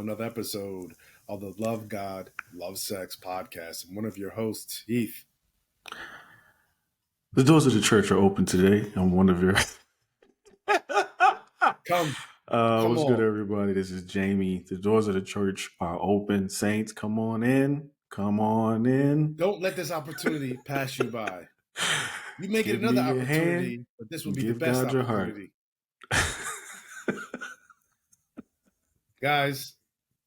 another episode of the Love God, Love Sex podcast. I'm one of your hosts, Heath. The doors of the church are open today. I'm one of your. Come What's good, on. everybody? This is Jamie. The doors of the church are open. Saints, come on in. Come on in. Don't let this opportunity pass you by. You may get Give another me your opportunity, hand. but this will be the Give best God your heart. opportunity. Guys,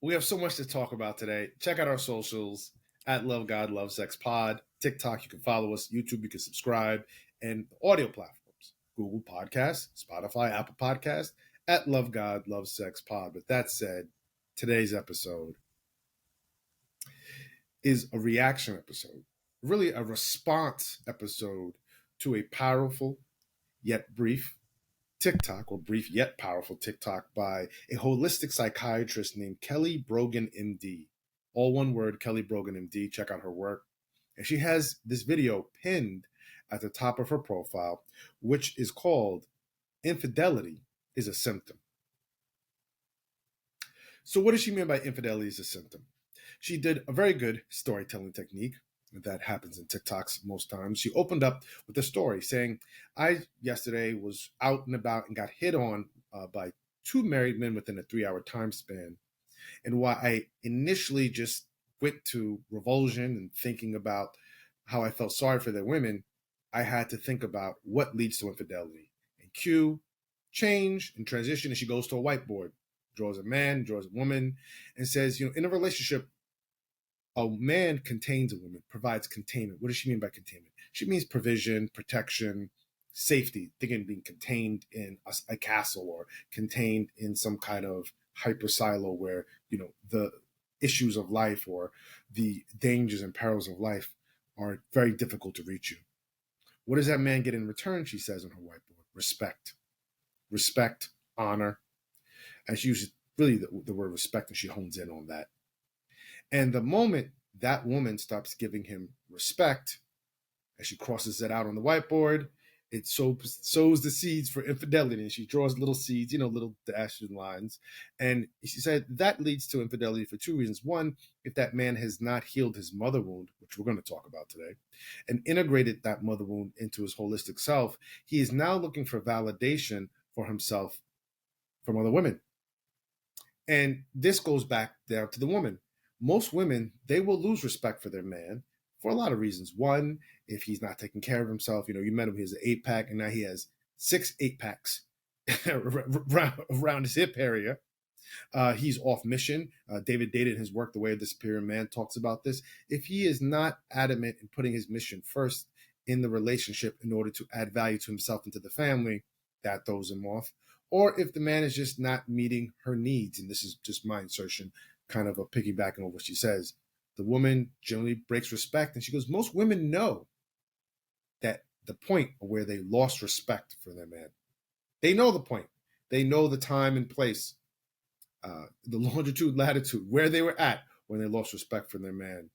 we have so much to talk about today. Check out our socials at Love God, Love Sex Pod. TikTok, you can follow us. YouTube, you can subscribe. And audio platforms, Google Podcasts, Spotify, Apple Podcasts, at Love God, Love Sex Pod. With that said, today's episode is a reaction episode, really a response episode to a powerful yet brief TikTok, or brief yet powerful TikTok, by a holistic psychiatrist named Kelly Brogan, MD. All one word, Kelly Brogan, MD. Check out her work. And she has this video pinned at the top of her profile, which is called Infidelity is a Symptom. So what does she mean by infidelity is a symptom? She did a very good storytelling technique that happens in TikToks most times. She opened up with a story saying, I yesterday was out and about and got hit on by two married men within a 3-hour time span. And while I initially just went to revulsion and thinking about how I felt sorry for their women, I had to think about what leads to infidelity. And cue, change and transition, and she goes to a whiteboard, draws a man, draws a woman, and says, in a relationship, a man contains a woman, provides containment. What does she mean by containment? She means provision, protection, safety, thinking being contained in a castle or contained in some kind of hyper silo where, the issues of life or the dangers and perils of life are very difficult to reach you. What does that man get in return? She says on her whiteboard, respect, honor. And she uses really the word respect, and she hones in on that. And the moment that woman stops giving him respect, as she crosses it out on the whiteboard, it sows the seeds for infidelity. And she draws little seeds, little dashes and lines. And she said that leads to infidelity for two reasons. One, if that man has not healed his mother wound, which we're going to talk about today, and integrated that mother wound into his holistic self, he is now looking for validation for himself from other women. And this goes back down to the woman. Most women, they will lose respect for their man for a lot of reasons. One, if he's not taking care of himself, you met him, he has an 8-pack, and now he has 6 8-packs around his hip area. He's off mission. David Data in his work, The Way of the Superior Man, talks about this. If he is not adamant in putting his mission first in the relationship in order to add value to himself and to the family, that throws him off. Or if the man is just not meeting her needs, and this is just my insertion, kind of a piggybacking on what she says, the woman generally breaks respect. And she goes, most women know that the point of where they lost respect for their man. They know the point. They know the time and place, the longitude, latitude, where they were at when they lost respect for their man.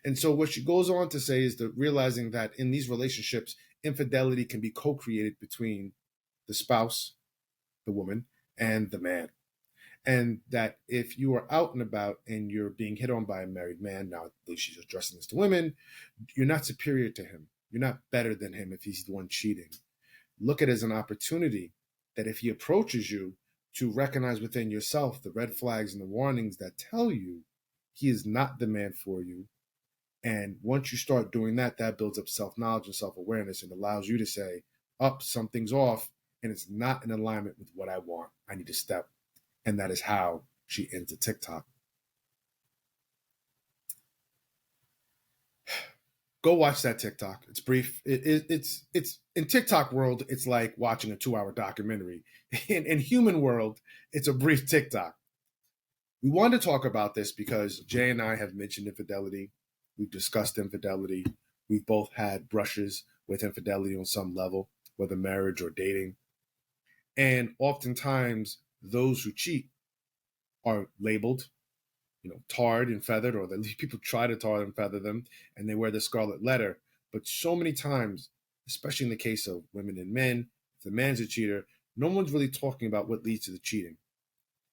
And so what she goes on to say is that realizing that in these relationships, infidelity can be co-created between the spouse, the woman, and the man. And that if you are out and about and you're being hit on by a married man, now at least she's addressing this to women, you're not superior to him. You're not better than him if he's the one cheating. Look at it as an opportunity that if he approaches you, to recognize within yourself the red flags and the warnings that tell you he is not the man for you. And once you start doing that, that builds up self-knowledge and self-awareness and allows you to say, something's off and it's not in alignment with what I want. I need to step. And that is how she ends the TikTok. Go watch that TikTok. It's brief. It's in TikTok world, it's like watching a 2-hour documentary. In human world, it's a brief TikTok. We wanted to talk about this because Jay and I have mentioned infidelity. We've discussed infidelity. We've both had brushes with infidelity on some level, whether marriage or dating. And oftentimes, those who cheat are labeled, tarred and feathered, or people try to tar and feather them, and they wear the scarlet letter. But so many times, especially in the case of women and men, if the man's a cheater, no one's really talking about what leads to the cheating.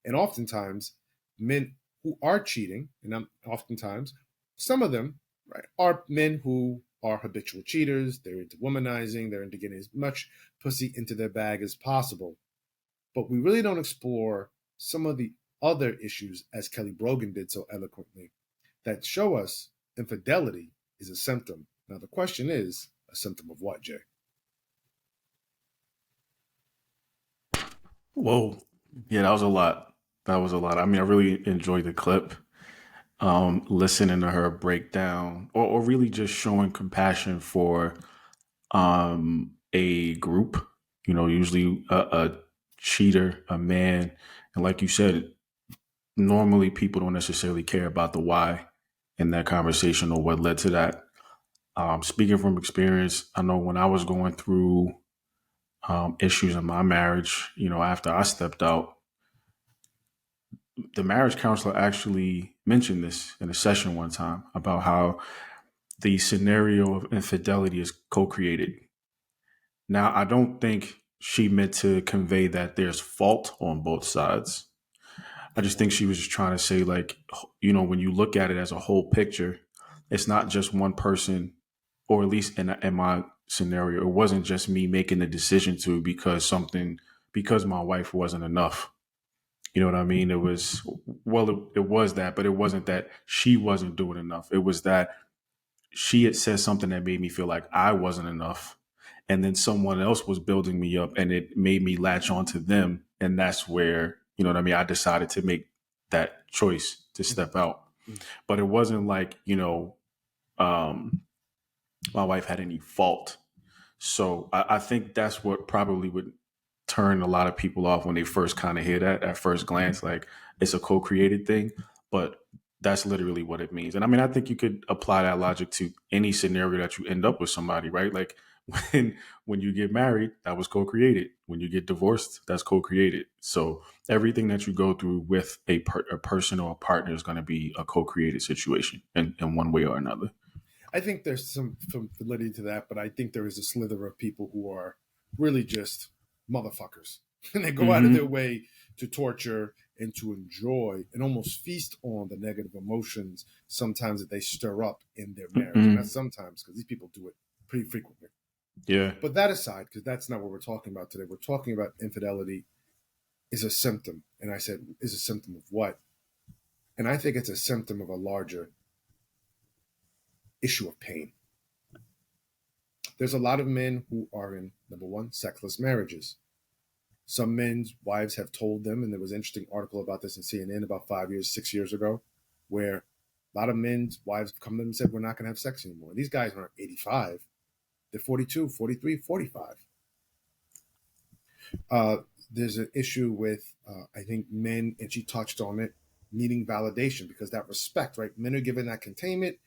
And oftentimes, men who are cheating, and oftentimes some of them, right, are men who are habitual cheaters. They're into womanizing. They're into getting as much pussy into their bag as possible. But we really don't explore some of the other issues, as Kelly Brogan did so eloquently, that show us infidelity is a symptom. Now, the question is, a symptom of what, Jay? Whoa. Yeah, that was a lot. That was a lot. I mean, I really enjoyed the clip. Listening to her break down, or really just showing compassion for a group, usually a cheater, a man. And like you said, normally people don't necessarily care about the why in that conversation or what led to that. Speaking from experience, I know when I was going through issues in my marriage, after I stepped out, the marriage counselor actually mentioned this in a session one time about how the scenario of infidelity is co-created. Now, I don't think she meant to convey that there's fault on both sides. I just think she was just trying to say, like, when you look at it as a whole picture, it's not just one person, or at least in my scenario, it wasn't just me making the decision to because my wife wasn't enough. You know what I mean? It was, well, it was that, but it wasn't that she wasn't doing enough. It was that she had said something that made me feel like I wasn't enough. And then someone else was building me up and it made me latch on to them. And that's where, you know what I mean? I decided to make that choice to step out. Mm-hmm. But it wasn't like, um, my wife had any fault. So I think that's what probably would turn a lot of people off when they first kind of hear that at first glance, like it's a co-created thing, but that's literally what it means. And I mean, I think you could apply that logic to any scenario that you end up with somebody, right? Like when you get married, that was co-created. When you get divorced, that's co-created. So everything that you go through with a person or a partner is going to be a co-created situation in one way or another. I think there's some validity to that, but I think there is a slither of people who are really just motherfuckers. And they go out of their Mm-hmm. way to torture and to enjoy and almost feast on the negative emotions sometimes that they stir up in their marriage. And Mm-hmm. that's sometimes because these people do it pretty frequently. Yeah. But that aside, because that's not what we're talking about today, we're talking about infidelity is a symptom. And I said, is a symptom of what? And I think it's a symptom of a larger issue of pain. There's a lot of men who are in, number one, sexless marriages. Some men's wives have told them, and there was an interesting article about this in CNN about 5 years, 6 years ago, where a lot of men's wives come to them and said, we're not going to have sex anymore. And these guys aren't 85. They're 42, 43, 45. Uh, there's an issue with, I think, men, and she touched on it, needing validation because that respect, right? Men are given that containment.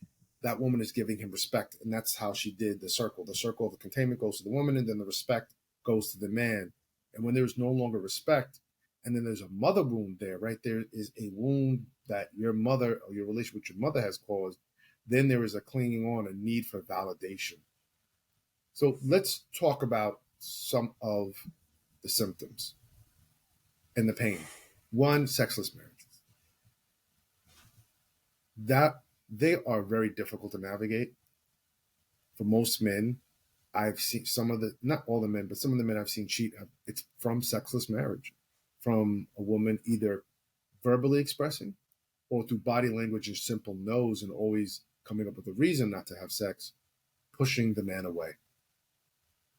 That woman is giving him respect. And that's how she did the circle. The circle of the containment goes to the woman, and then the respect goes to the man. And when there's no longer respect, and then there's a mother wound there, right? There is a wound that your mother or your relationship with your mother has caused. Then there is a clinging on, a need for validation. So let's talk about some of the symptoms and the pain. One, sexless marriages. That they are very difficult to navigate. For most men, I've seen some of the, not all the men, but some of the men I've seen cheat. It's from sexless marriage, from a woman either verbally expressing or through body language and simple no's and always coming up with a reason not to have sex, pushing the man away.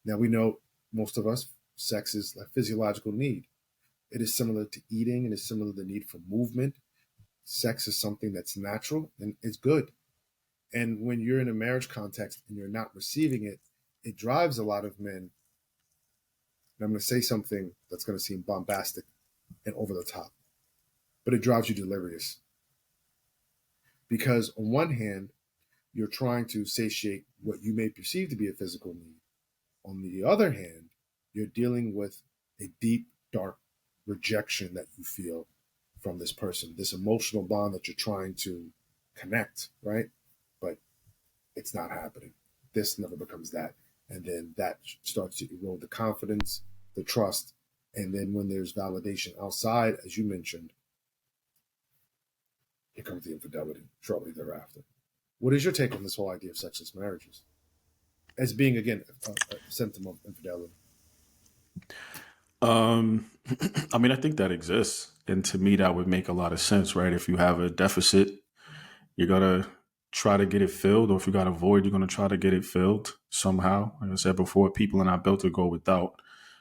Now we know most of us, sex is a physiological need. It is similar to eating and is similar to the need for movement. Sex is something that's natural and it's good. And when you're in a marriage context and you're not receiving it, it drives a lot of men. And I'm going to say something that's going to seem bombastic and over the top, but it drives you delirious. Because on one hand, you're trying to satiate what you may perceive to be a physical need. On the other hand, you're dealing with a deep, dark rejection that you feel from this person, this emotional bond that you're trying to connect, right? But it's not happening. This never becomes that. And then that starts to erode the confidence, the trust. And then when there's validation outside, as you mentioned, here comes the infidelity shortly thereafter. What is your take on this whole idea of sexless marriages as being, again, a symptom of infidelity? Um, I mean, I think that exists, and to me, that would make a lot of sense, right? If you have a deficit, you're gonna try to get it filled, or if you got a void, you're gonna try to get it filled somehow. Like I said before, people are not built to go without.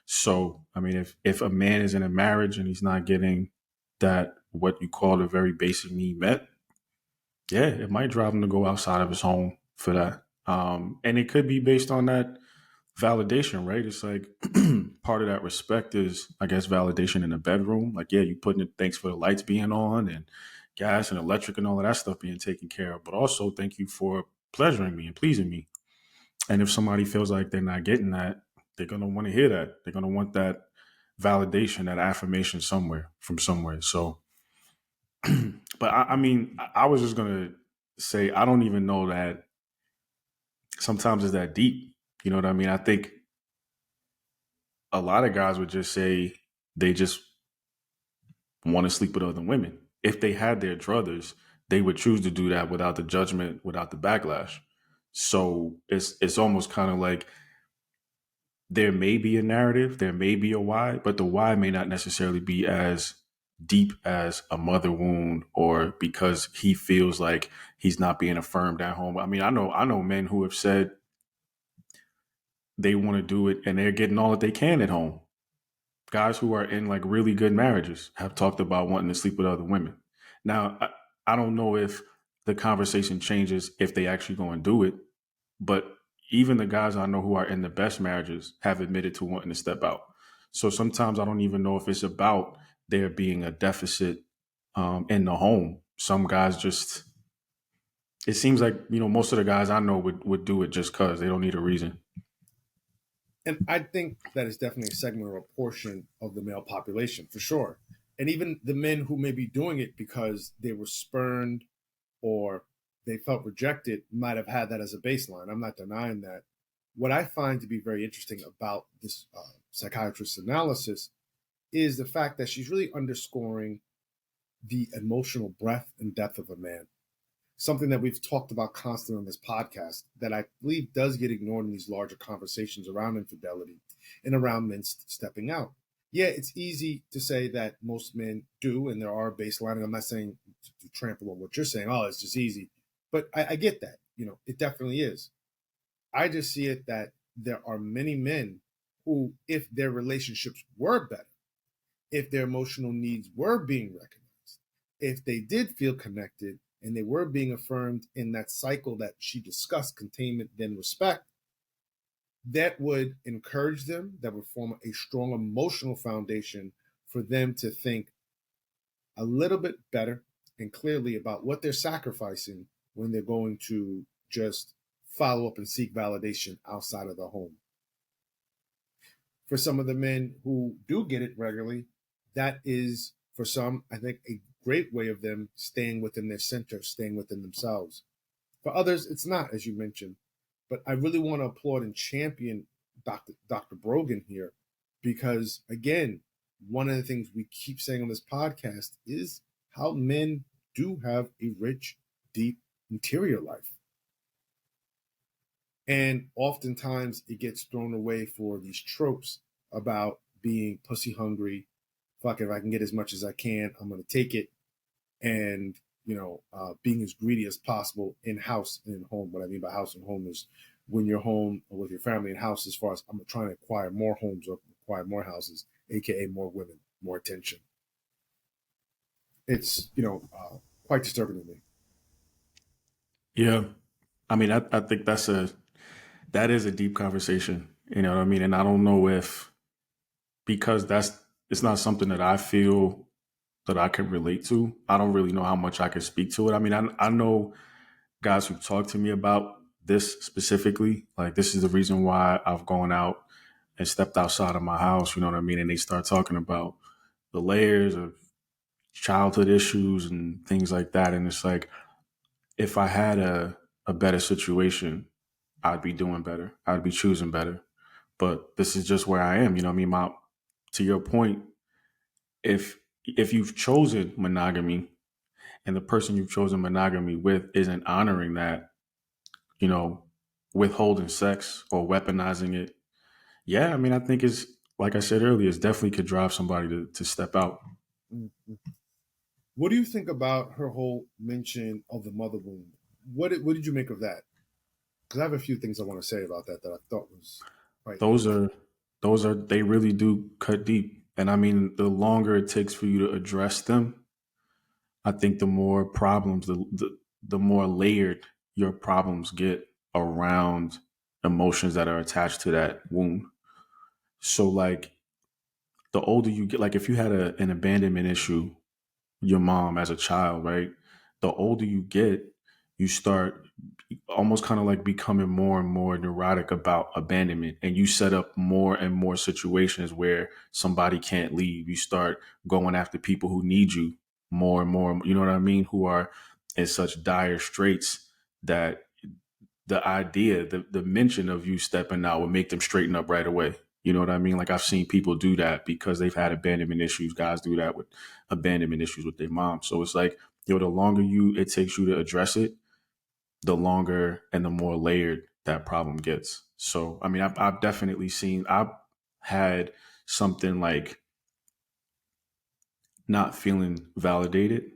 So, I mean, if a man is in a marriage and he's not getting that what you call a very basic need met, yeah, it might drive him to go outside of his home for that. And it could be based on that validation, right? It's like part of that respect is, I guess, validation in the bedroom. Like, yeah, you putting it, thanks for the lights being on and gas and electric and all of that stuff being taken care of, but also thank you for pleasuring me and pleasing me. And if somebody feels like they're not getting that, they're gonna want to hear that. They're gonna want that validation, that affirmation somewhere from somewhere. So, but I mean, I was just gonna say I don't even know that sometimes it's that deep. You know what I mean? I think a lot of guys would just say they just want to sleep with other women. If they had their druthers, they would choose to do that without the judgment, without the backlash. So it's almost kind of like there may be a narrative, there may be a why, but the why may not necessarily be as deep as a mother wound or because he feels like he's not being affirmed at home. I mean, I know men who have said they want to do it and they're getting all that they can at home. Guys who are in like really good marriages have talked about wanting to sleep with other women. Now, I don't know if the conversation changes if they actually go and do it, but even the guys I know who are in the best marriages have admitted to wanting to step out. So sometimes I don't even know if it's about there being a deficit in the home. Some guys just, it seems like, most of the guys I know would do it just because they don't need a reason. And I think that is definitely a segment or a portion of the male population for sure. And even the men who may be doing it because they were spurned or they felt rejected might have had that as a baseline. I'm not denying that. What I find to be very interesting about this psychiatrist's analysis is the fact that she's really underscoring the emotional breadth and depth of a man. Something that we've talked about constantly on this podcast that I believe does get ignored in these larger conversations around infidelity and around men stepping out. Yeah, it's easy to say that most men do, and there are baselining. I'm not saying to trample on what you're saying. Oh, it's just easy, but I get that. It definitely is. I just see it that there are many men who, if their relationships were better, if their emotional needs were being recognized, if they did feel connected and they were being affirmed in that cycle that she discussed, containment, then respect, that would encourage them, that would form a strong emotional foundation for them to think a little bit better and clearly about what they're sacrificing when they're going to just follow up and seek validation outside of the home. For some of the men who do get it regularly, that is, for some, I think, a great way of them staying within their center, staying within themselves. For others, it's not, as you mentioned. But I really want to applaud and champion Dr. Brogan here because, again, one of the things we keep saying on this podcast is how men do have a rich, deep interior life. And oftentimes it gets thrown away for these tropes about being pussy hungry. Fuck, if I can get as much as I can, I'm going to take it. And, being as greedy as possible in house and in home. What I mean by house and home is when you're home with your family and house, as far as I'm trying to acquire more homes or acquire more houses, AKA more women, more attention. It's, quite disturbing to me. Yeah. I mean, I think that is a deep conversation. You know what I mean? And I don't know if, because it's not something that I feel that I can relate to. I don't really know how much I can speak to it. I mean, I know guys who talk to me about this specifically. Like, this is the reason why I've gone out and stepped outside of my house. You know what I mean? And they start talking about the layers of childhood issues and things like that. And it's like, if I had a better situation, I'd be doing better. I'd be choosing better. But this is just where I am. You know what I mean? To your point, if you've chosen monogamy and the person you've chosen monogamy with isn't honoring that, you know, withholding sex or weaponizing it, yeah, I mean, I think it's like I said earlier, it's definitely could drive somebody to step out. Mhm. What do you think about her whole mention of the mother wound? What did you make of that? Because I have a few things I want to say about that I thought was quite Those interesting. are they really do cut deep. And I mean, the longer it takes for you to address them, I think the more problems, the more layered your problems get around emotions that are attached to that wound. So like the older you get, like if you had an abandonment issue, your mom as a child, right? The older you get, you start almost kind of like becoming more and more neurotic about abandonment. And you set up more and more situations where somebody can't leave. You start going after people who need you more and more, you know what I mean? Who are in such dire straits that the mention of you stepping out would make them straighten up right away. You know what I mean? Like I've seen people do that because they've had abandonment issues. Guys do that with abandonment issues with their mom. So it's like, the longer it takes you to address it, the longer and the more layered that problem gets. So, I mean, I've definitely I've had something like not feeling validated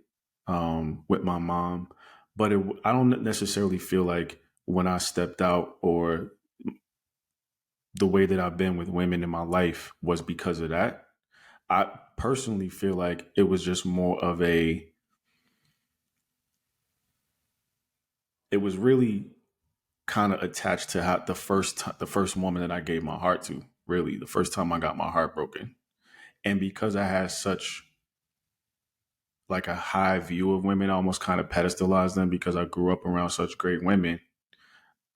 with my mom, but I don't necessarily feel like when I stepped out or the way that I've been with women in my life was because of that. I personally feel like it was just more of it was really kind of attached to how the first woman that I gave my heart to, really the first time I got my heart broken. And because I had such like a high view of women, I almost kind of pedestalized them because I grew up around such great women.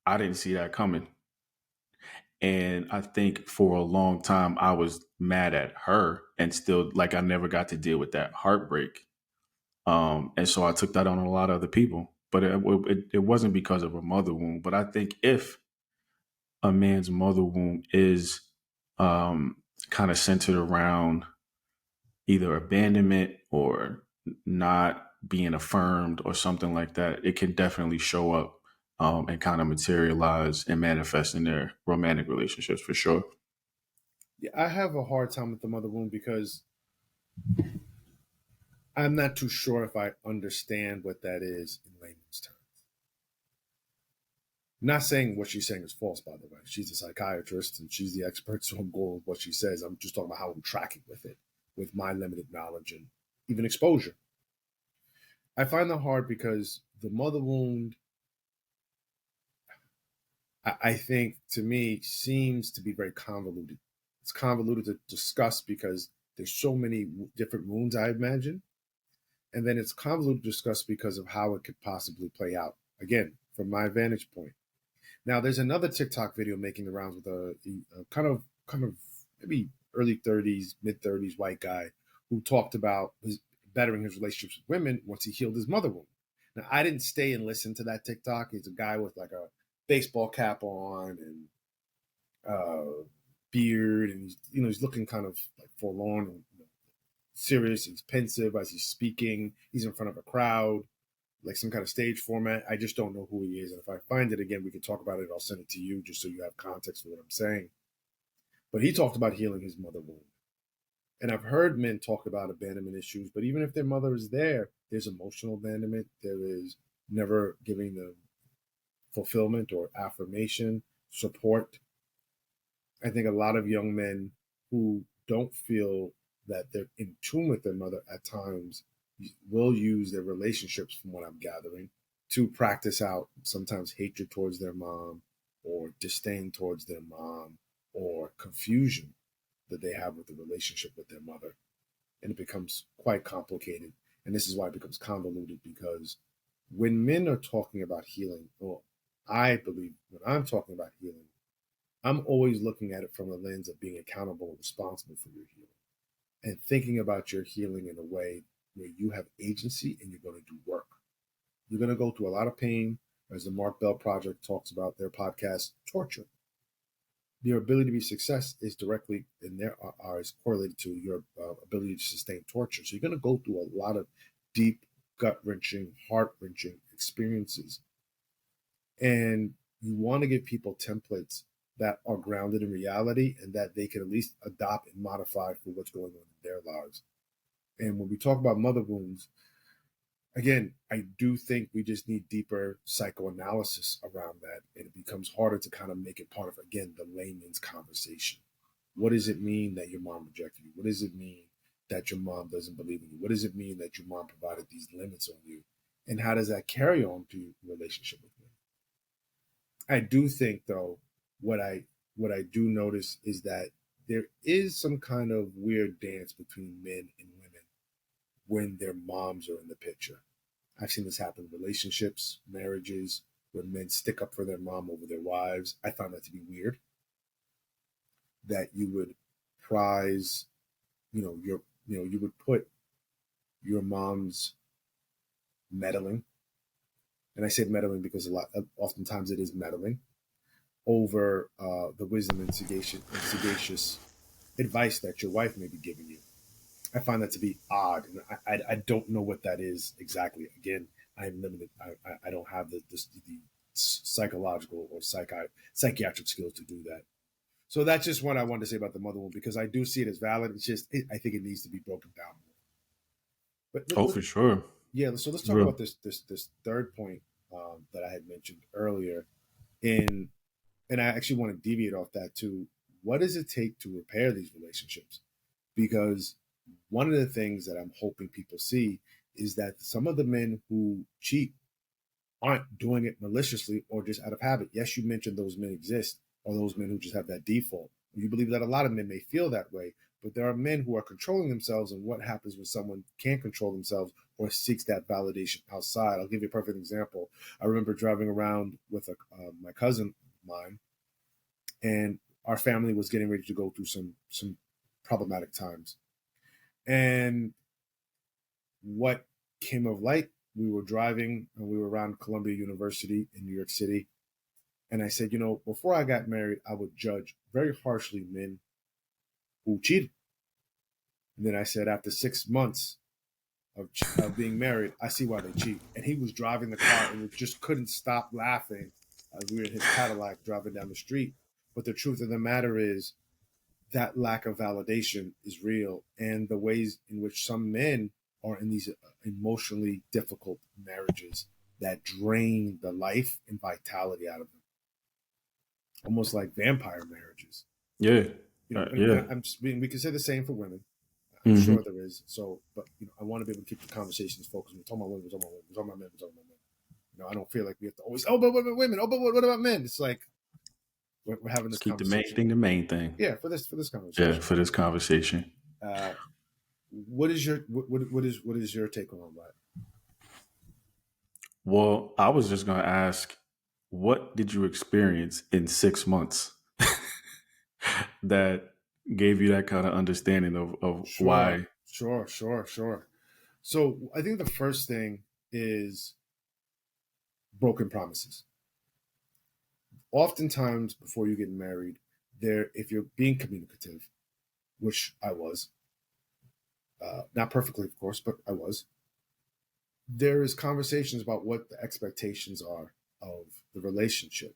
I didn't see that coming. And I think for a long time I was mad at her and still like I never got to deal with that heartbreak. And so I took that on a lot of other people. But it wasn't because of a mother wound. But I think if a man's mother wound is kind of centered around either abandonment or not being affirmed or something like that, it can definitely show up and kind of materialize and manifest in their romantic relationships for sure. Yeah, I have a hard time with the mother wound because I'm not too sure if I understand what that is in layman's terms. I'm not saying what she's saying is false, by the way. She's a psychiatrist and she's the expert, so I'm going with what she says. I'm just talking about how I'm tracking with it, with my limited knowledge and even exposure. I find that hard because the mother wound, I think, to me, seems to be very convoluted. It's convoluted to discuss because there's so many different wounds, I imagine. And then it's convoluted to discuss because of how it could possibly play out. Again, from my vantage point. Now, there's another TikTok video making the rounds with a kind of maybe early 30s, mid 30s white guy who talked about his bettering his relationships with women once he healed his mother wound. Now, I didn't stay and listen to that TikTok. He's a guy with like a baseball cap on and beard, and he's looking kind of like forlorn and serious. He's pensive as he's speaking. He's in front of a crowd like some kind of stage format. I just don't know who he is. And if I find it again, we can talk about it. I'll send it to you just so you have context for what I'm saying. But he talked about healing his mother wound. And I've heard men talk about abandonment issues, but even if their mother is there, there's emotional abandonment. There is never giving them fulfillment or affirmation, support. I think a lot of young men who don't feel that they're in tune with their mother at times will use their relationships, from what I'm gathering, to practice out sometimes hatred towards their mom or disdain towards their mom or confusion that they have with the relationship with their mother. And it becomes quite complicated. And this is why it becomes convoluted because when men are talking about healing, or I believe when I'm talking about healing, I'm always looking at it from the lens of being accountable and responsible for your healing and thinking about your healing in a way where you have agency and you're going to do work. You're going to go through a lot of pain, as the Mark Bell Project talks about their podcast, torture. Your ability to be success is directly in there is correlated to your ability to sustain torture. So you're going to go through a lot of deep gut-wrenching, heart-wrenching experiences. And you want to give people templates that are grounded in reality and that they can at least adopt and modify for what's going on in their lives. And when we talk about mother wounds, again, I do think we just need deeper psychoanalysis around that. And it becomes harder to kind of make it part of, again, the layman's conversation. What does it mean that your mom rejected you? What does it mean that your mom doesn't believe in you? What does it mean that your mom provided these limits on you? And how does that carry on to your relationship with me? I do think, though, what I do notice is that there is some kind of weird dance between men and women when their moms are in the picture. I've seen this happen in relationships, marriages, when men stick up for their mom over their wives. I found that to be weird. That you would prize, you would put your mom's meddling, and I say meddling because oftentimes it is meddling, over the wisdom and sagacious advice that your wife may be giving you. I find that to be odd, and I don't know what that is exactly. Again, I am limited. I don't have the psychological or psychiatric skills to do that. So that's just what I wanted to say about the mother wound, because I do see it as valid. It's just I think it needs to be broken down more. But Oh, for sure. yeah, so let's talk Real. about this third point that I had mentioned earlier. In And I actually want to deviate off that too. What does it take to repair these relationships? Because one of the things that I'm hoping people see is that some of the men who cheat aren't doing it maliciously or just out of habit. Yes, you mentioned those men exist, or those men who just have that default. You believe that a lot of men may feel that way, but there are men who are controlling themselves. And what happens when someone can't control themselves or seeks that validation outside? I'll give you a perfect example. I remember driving around with my cousin of mine, and our family was getting ready to go through some problematic times. And what came of light, we were driving and we were around Columbia University in New York City. And I said, before I got married, I would judge very harshly men who cheated. And then I said, after 6 months of being married, I see why they cheat. And he was driving the car and just couldn't stop laughing as we were in his Cadillac driving down the street. But the truth of the matter is that lack of validation is real. And the ways in which some men are in these emotionally difficult marriages that drain the life and vitality out of them, almost like vampire marriages. Yeah. Yeah. We can say the same for women. I'm Hmm. sure there is. So, but I want to be able to keep the conversations focused. We're talking about women, we're talking about women, we're talking about men, we're talking about men. I don't feel like we have to always, oh, but women, oh, but what about men? It's like we're having this Let's keep the main conversation. thing the main thing. Yeah, for this Yeah, conversation. for this conversation. Uh, what is your take on that? Well, I was just going to ask, what did you experience in 6 months that gave you that kind of understanding of Sure, why? sure. So I think the first thing is broken promises. Oftentimes, before you get married, if you're being communicative, which I was, not perfectly, of course, but I was, there is conversations about what the expectations are of the relationship,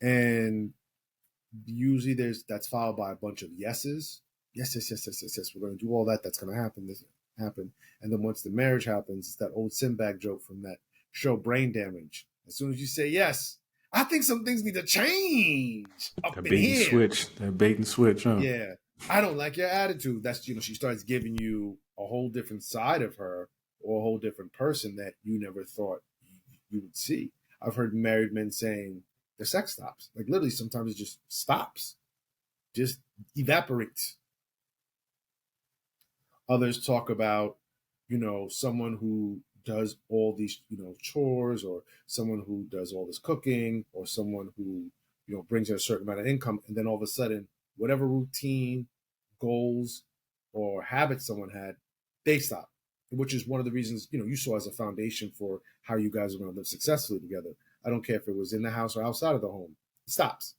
and usually that's followed by a bunch of yeses. Yes. We're going to do all that. That's going to happen. This happen. And then once the marriage happens, it's that old Sinbad joke from that show Brain Damage. As soon as you say yes, I think some things need to change up That in bait and here. switch. That bait and switch, huh? Yeah. I don't like your attitude. That's, she starts giving you a whole different side of her, or a whole different person that you never thought you would see. I've heard married men saying the sex stops. Like literally, sometimes it just stops, just evaporates. Others talk about, someone who does all these, chores, or someone who does all this cooking, or someone who, brings a certain amount of income. And then all of a sudden, whatever routine, goals, or habits someone had, they stop, which is one of the reasons, you saw as a foundation for how you guys are going to live successfully together. I don't care if it was in the house or outside of the home, it stops.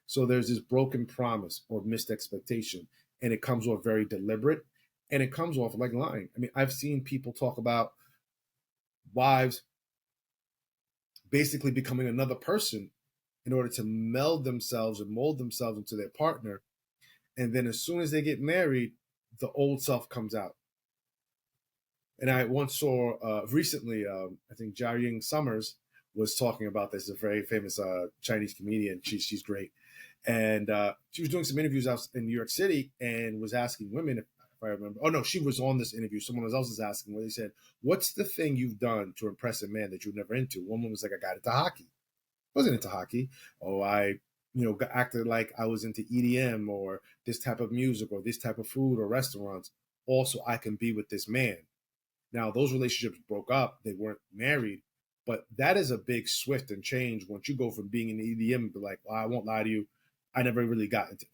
So there's this broken promise or missed expectation, and it comes off very deliberate. And it comes off like lying. I mean, I've seen people talk about wives basically becoming another person in order to meld themselves and mold themselves into their partner. And then as soon as they get married, the old self comes out. And I once saw recently, I think Jia Ying Summers was talking about this, a very famous Chinese comedian. She's great. And she was doing some interviews out in New York City and was asking women, if I remember. Oh, no, she was on this interview. Someone else was asking where they said, what's the thing you've done to impress a man that you're never into? One woman was like, I got into hockey. I wasn't into hockey. Oh, I acted like I was into EDM or this type of music or this type of food or restaurants. Also, I can be with this man. Now, those relationships broke up. They weren't married, but that is a big shift and change once you go from being in the EDM to like, well, I won't lie to you, I never really got into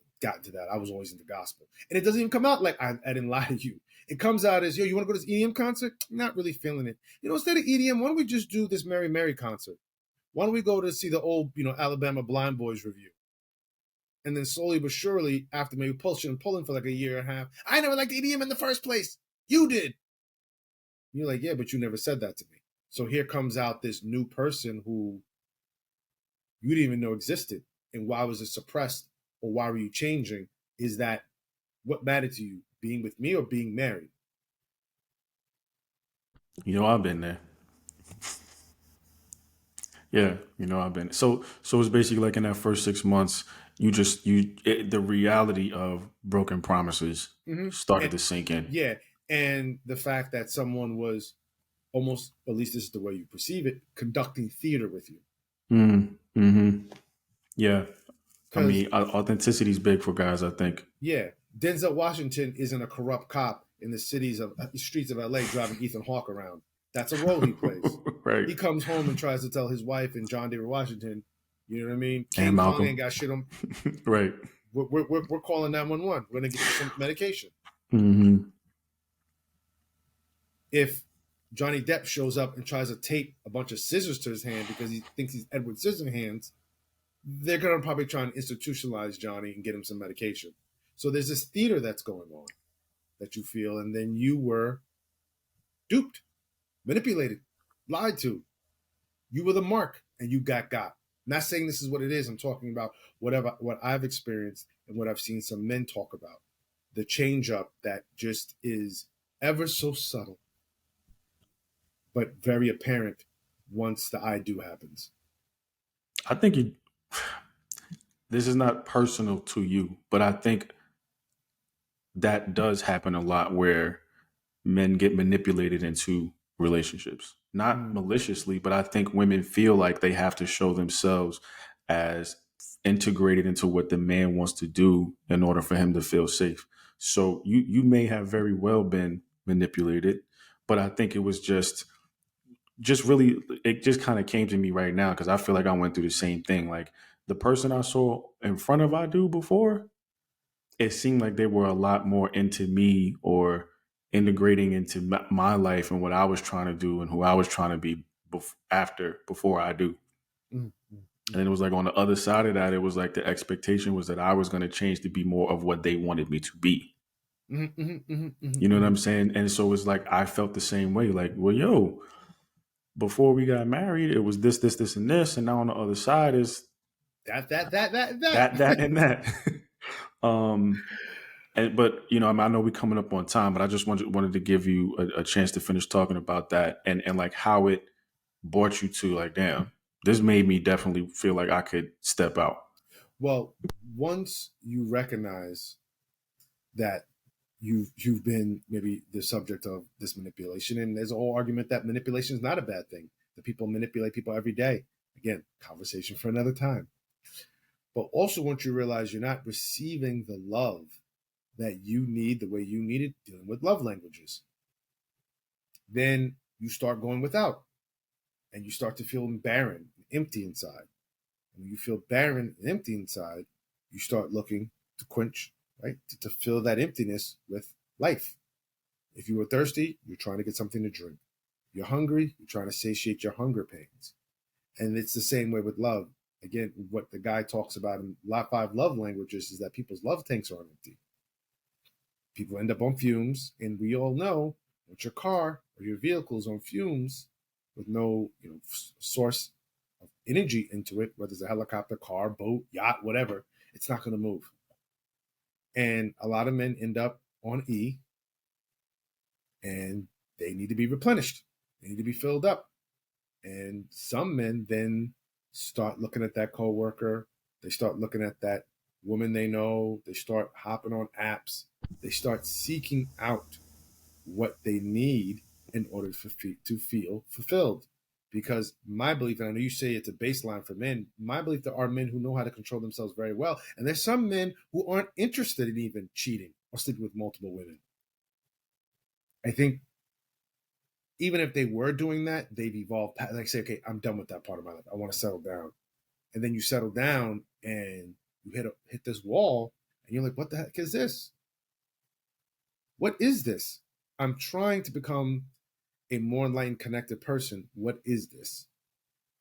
that. I was always into gospel, and it doesn't even come out like I didn't lie to you. It comes out as, yo, you want to go to this EDM concert? Not really feeling it. Instead of EDM, why don't we just do this Mary Mary concert? Why don't we go to see the old, Alabama Blind Boys review? And then slowly but surely, after maybe pushing and pulling for like a year and a half, I never liked EDM in the first place. You did. You're like, yeah, but you never said that to me. So here comes out this new person who you didn't even know existed. And why was it suppressed, or why were you changing? Is that what mattered to you, being with me or being married? I've been there. Yeah, I've been so it's basically like in that first 6 months, the reality of broken promises Mm-hmm. started And to sink in. yeah, and the fact that someone was almost, at least this is the way you perceive it, conducting theater with you. Mm-hmm. Yeah, I Because mean, authenticity is big for guys, I think. yeah, Denzel Washington isn't a corrupt cop in the streets of LA driving Ethan Hawke around. That's a role he plays. Right. He comes home and tries to tell his wife and John David Washington, you know what I mean? And King Kong ain't Malcolm. got shit on. Right. We're calling 911. We're gonna get you some medication. Mm-hmm. If Johnny Depp shows up and tries to tape a bunch of scissors to his hand because he thinks he's Edward Scissorhands, they're gonna probably try and institutionalize Johnny and get him some medication. So there's this theater that's going on that you feel, and then you were duped, manipulated, lied to. You were the mark, and you got. I'm not saying this is what it is. I'm talking about what I've experienced and what I've seen some men talk about. The change up that just is ever so subtle, but very apparent once the I do happens. I think this is not personal to you, but I think that does happen a lot where men get manipulated into relationships. Not Mm, maliciously, but I think women feel like they have to show themselves as integrated into what the man wants to do in order for him to feel safe. So you may have very well been manipulated, but I think it was just really it just kind of came to me right now because I feel like I went through the same thing. Like the person I saw in front of I do before, it seemed like they were a lot more into me or integrating into my life and what I was trying to do and who I was trying to be before I do. mm, mm, And then it was like on the other side of that, it was like the expectation was that I was going to change to be more of what they wanted me to be. mm, mm, mm, You know what mm. I'm saying? And so it's like I felt the same way. Like, well, yo, before we got married, it was this, and this, and now on the other side is that, That. and that. um, but I know we're coming up on time, but I just wanted to give you a chance to finish talking about that and like how it brought you to like, damn, this made me definitely feel like I could step out. Well, once you recognize that you've been maybe the subject of this manipulation, and there's a whole argument that manipulation is not a bad thing, that people manipulate people every day. Again, conversation for another time. But also, once you realize you're not receiving the love that you need the way you need it, dealing with love languages, then you start going without, and you start to feel barren and empty inside. And when you feel barren and empty inside, you start looking to quench, right, to fill that emptiness with life. If you were thirsty, you're trying to get something to drink. You're hungry, you're trying to satiate your hunger pains. And it's the same way with love. Again, what the guy talks about in five love languages is that people's love tanks are empty. People end up on fumes, and we all know once your car or your vehicle is on fumes with no source of energy into it, whether it's a helicopter, car, boat, yacht, whatever, it's not going to move. And a lot of men end up on E, and they need to be replenished. They need to be filled up. And some men then start looking at that coworker. They start looking at that woman they know. They start hopping on apps. They start seeking out what they need in order to feel fulfilled. Because my belief, and I know you say it's a baseline for men, my belief there are men who know how to control themselves very well. And there's some men who aren't interested in even cheating or sleeping with multiple women. I think even if they were doing that, they've evolved. Like say, okay, I'm done with that part of my life. I want to settle down. And then you settle down and you hit this wall, and you're like, what the heck is this? What is this? I'm trying to become a more enlightened, connected person. What is this?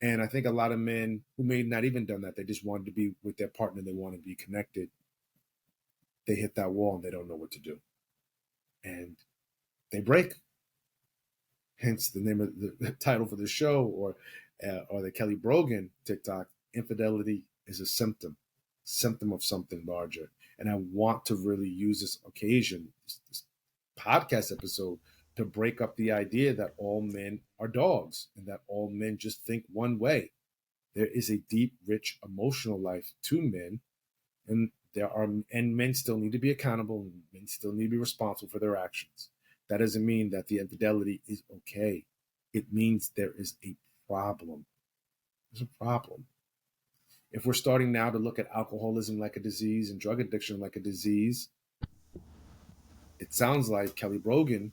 And I think a lot of men who may not even done that, they just wanted to be with their partner, they want to be connected. They hit that wall and they don't know what to do. And they break. Hence the name of the title for the show, or the Kelly Brogan TikTok, Infidelity is a symptom of something larger. And I want to really use this occasion, this podcast episode, to break up the idea that all men are dogs and that all men just think one way. There is a deep, rich emotional life to men, and men still need to be accountable, and men still need to be responsible for their actions. That doesn't mean that the infidelity is okay. It means there is a problem. There's a problem. If we're starting now to look at alcoholism like a disease and drug addiction like a disease, it sounds like Dr. Kelly Brogan,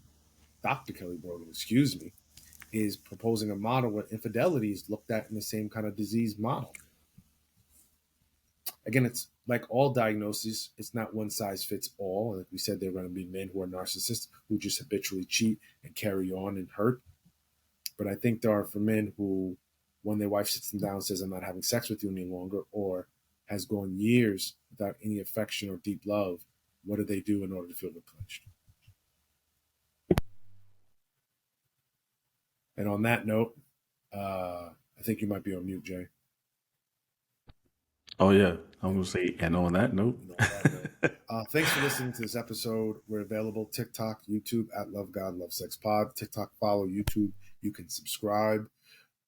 is proposing a model where infidelity is looked at in the same kind of disease model. Again, it's like all diagnoses, it's not one size fits all. Like we said, there are going to be men who are narcissists who just habitually cheat and carry on and hurt. But I think there are for men who, when their wife sits them down and says, I'm not having sex with you any longer, or has gone years without any affection or deep love, what do they do in order to feel replenished? And on that note, I think you might be on mute, Jay. Oh yeah, I'm gonna say, and on that note, Thanks for listening to this episode. We're available TikTok, YouTube at Love God Love Sex Pod. TikTok, follow YouTube. You can subscribe.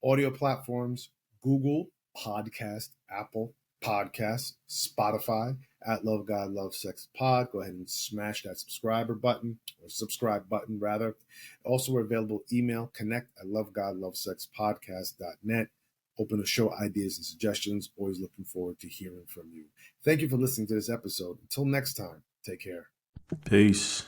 Audio platforms: Google Podcast, Apple Podcast, Spotify at Love God Love Sex Pod. Go ahead and smash that subscribe button rather. Also, we're available email connect@lovegodlovesexpodcast.net. Open to show ideas and suggestions. Always looking forward to hearing from you. Thank you for listening to this episode. Until next time, take care. peace.